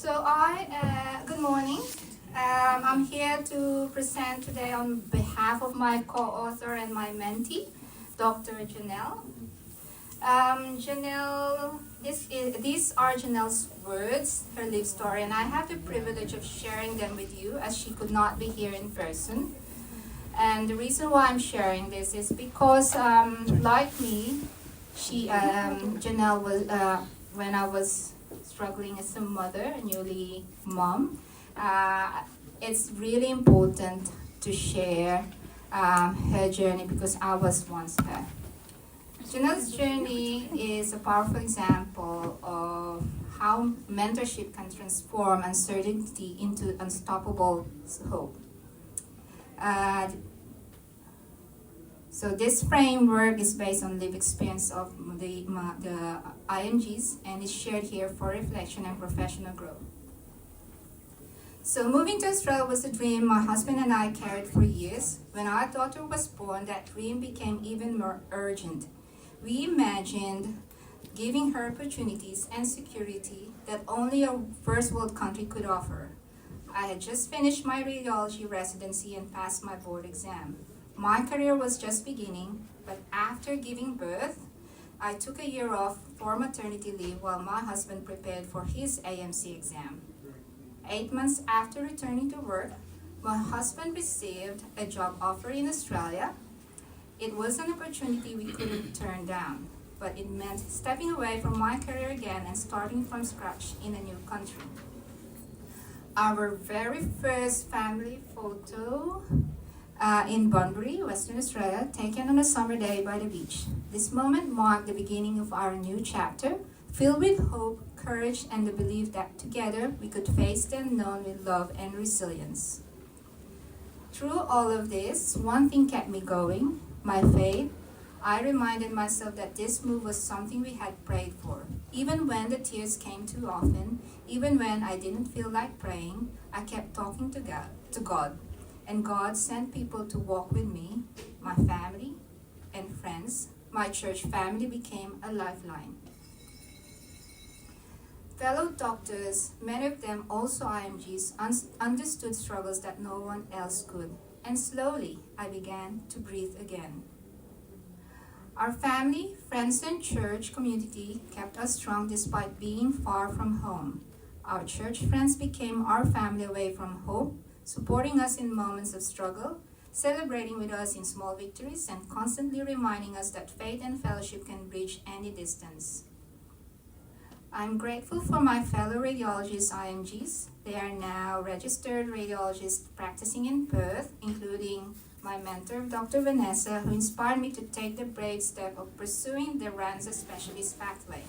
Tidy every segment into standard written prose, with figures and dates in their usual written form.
Good morning. I'm here to present today on behalf of my co-author and my mentee, Dr. Janelle. These are Janelle's words, her life story, and I have the privilege of sharing them with you as she could not be here in person. And the reason why I'm sharing this is because, like me, Janelle was, when I was struggling as a mother, a newly mom, it's really important to share her journey because I was once her. Janelle's journey is a powerful example of how mentorship can transform uncertainty into unstoppable hope. So this framework is based on lived experience of the IMGs and is shared here for reflection and professional growth. So moving to Australia was a dream my husband and I carried for years. When our daughter was born, that dream became even more urgent. We imagined giving her opportunities and security that only a first world country could offer. I had just finished my radiology residency and passed my board exam. My career was just beginning, but after giving birth, I took a year off for maternity leave while my husband prepared for his AMC exam. 8 months after returning to work, my husband received a job offer in Australia. It was an opportunity we couldn't turn down, but it meant stepping away from my career again and starting from scratch in a new country. Our very first family photo in Bunbury, Western Australia, taken on a summer day by the beach. This moment marked the beginning of our new chapter, filled with hope, courage, and the belief that together we could face the unknown with love and resilience. Through all of this, one thing kept me going, my faith. I reminded myself that this move was something we had prayed for. Even when the tears came too often, even when I didn't feel like praying, I kept talking to God. And God sent people to walk with me, my family and friends. My church family became a lifeline. Fellow doctors, many of them also IMGs, understood struggles that no one else could. And slowly, I began to breathe again. Our family, friends, and church community kept us strong despite being far from home. Our church friends became our family away from home, supporting us in moments of struggle, celebrating with us in small victories, and constantly reminding us that faith and fellowship can bridge any distance. I'm grateful for my fellow radiologists IMGs. They are now registered radiologists practicing in Perth, including my mentor, Dr. Vanessa, who inspired me to take the brave step of pursuing the RANZA specialist pathway.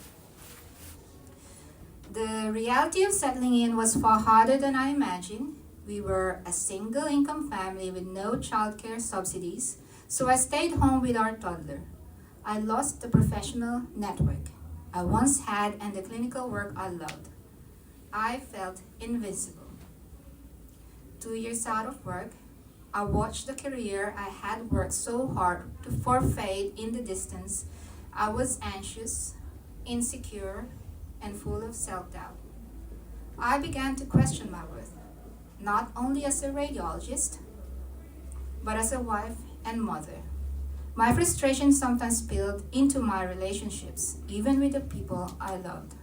The reality of settling in was far harder than I imagined. We were a single income family with no childcare subsidies, so I stayed home with our toddler. I lost the professional network I once had and the clinical work I loved. I felt invisible. 2 years out of work, I watched the career I had worked so hard to forfeit in the distance. I was anxious, insecure, and full of self-doubt. I began to question my worth, not only as a radiologist, but as a wife and mother. My frustration sometimes spilled into my relationships, even with the people I loved.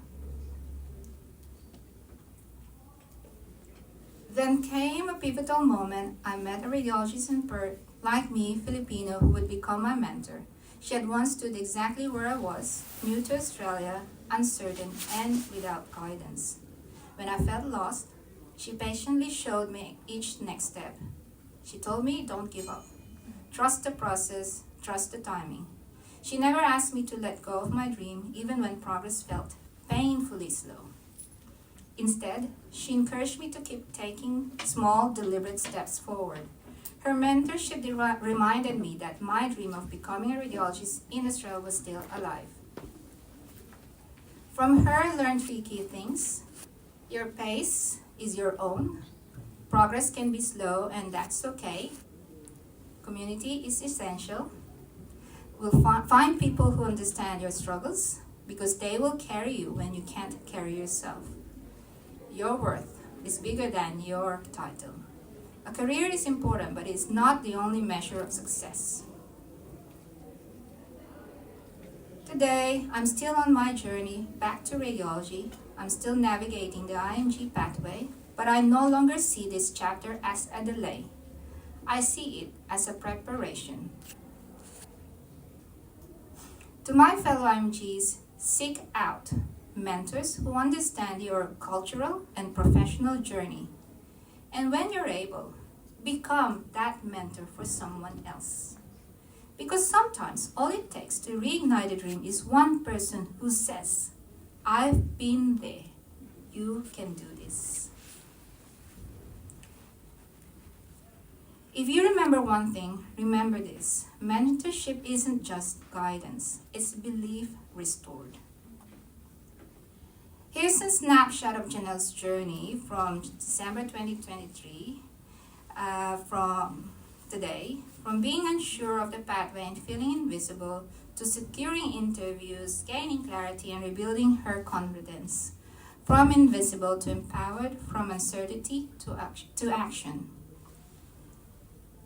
Then came a pivotal moment. I met a radiologist in Perth, like me, Filipino, who would become my mentor. She had once stood exactly where I was, new to Australia, uncertain, and without guidance. When I felt lost, she patiently showed me each next step. She told me, don't give up. Trust the process, trust the timing. She never asked me to let go of my dream, even when progress felt painfully slow. Instead, she encouraged me to keep taking small, deliberate steps forward. Her mentorship reminded me that my dream of becoming a radiologist in Australia was still alive. From her, I learned 3 key things. Your pace is your own. Progress can be slow, and that's okay. Community is essential. We'll find people who understand your struggles because they will carry you when you can't carry yourself. Your worth is bigger than your title. A career is important, but it's not the only measure of success. Today, I'm still on my journey back to radiology. I'm still navigating the IMG pathway, but I no longer see this chapter as a delay. I see it as a preparation. To my fellow IMGs, seek out mentors who understand your cultural and professional journey. And when you're able, become that mentor for someone else. Because sometimes all it takes to reignite a dream is one person who says, I've been there. You can do this. If you remember one thing, remember this. Mentorship isn't just guidance, it's belief restored. Here's a snapshot of Janelle's journey from December 2023, from today, from being unsure of the pathway and feeling invisible, to securing interviews, gaining clarity, and rebuilding her confidence. From invisible to empowered, from uncertainty to action.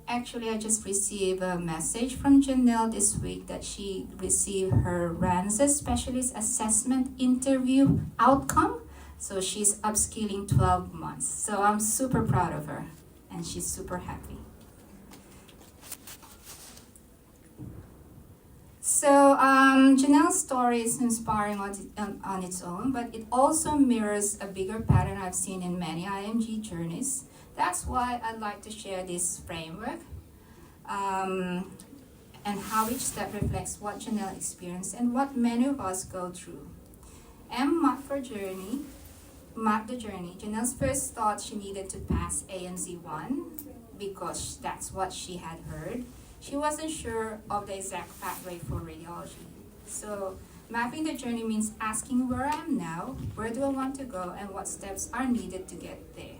Actually, I just received a message from Janelle this week that she received her RANSA Specialist Assessment Interview outcome. So she's upskilling 12 months. So I'm super proud of her, and she's super happy. So Janelle's story is inspiring on its own, but it also mirrors a bigger pattern I've seen in many IMG journeys. That's why I'd like to share this framework and how each step reflects what Janelle experienced and what many of us go through. Map the journey. Janelle's first thought she needed to pass ANZ1 because that's what she had heard. She wasn't sure of the exact pathway for radiology. So mapping the journey means asking where I am now, where do I want to go, and what steps are needed to get there.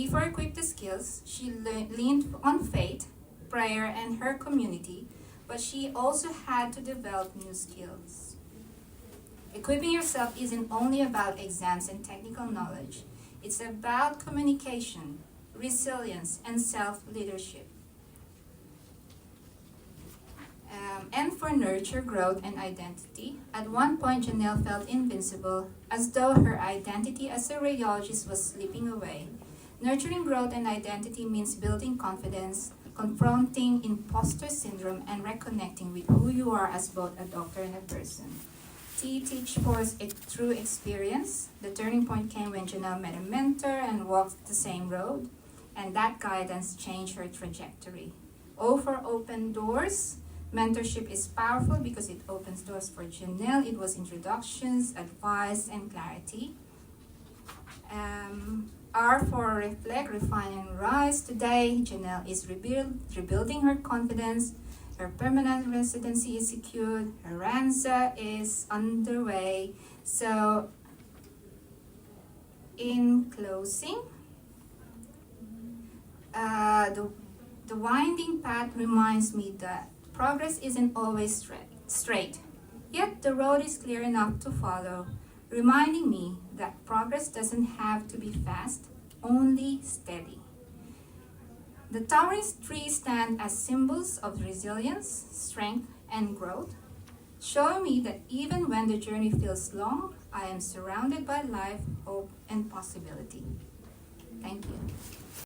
For equipped the skills, she leaned on faith, prayer, and her community, but she also had to develop new skills. Equipping yourself isn't only about exams and technical knowledge. It's about communication, resilience, and self-leadership. And for nurture, growth, and identity, at one point Janelle felt invincible, as though her identity as a radiologist was slipping away. Nurturing growth and identity means building confidence, confronting imposter syndrome, and reconnecting with who you are as both a doctor and a person. Teach force it through experience. The turning point came when Janelle met a mentor and walked the same road, and that guidance changed her trajectory. O for open doors. Mentorship is powerful because it opens doors for Janelle. It was introductions, advice, and clarity. R for reflect, refine, and rise. Today, Janelle is rebuilding her confidence. Her permanent residency is secured. Her RANSA is underway. So, in closing, the winding path reminds me that progress isn't always straight, yet the road is clear enough to follow, reminding me that progress doesn't have to be fast, only steady. The towering trees stand as symbols of resilience, strength, and growth, showing me that even when the journey feels long, I am surrounded by life, hope, and possibility. Thank you.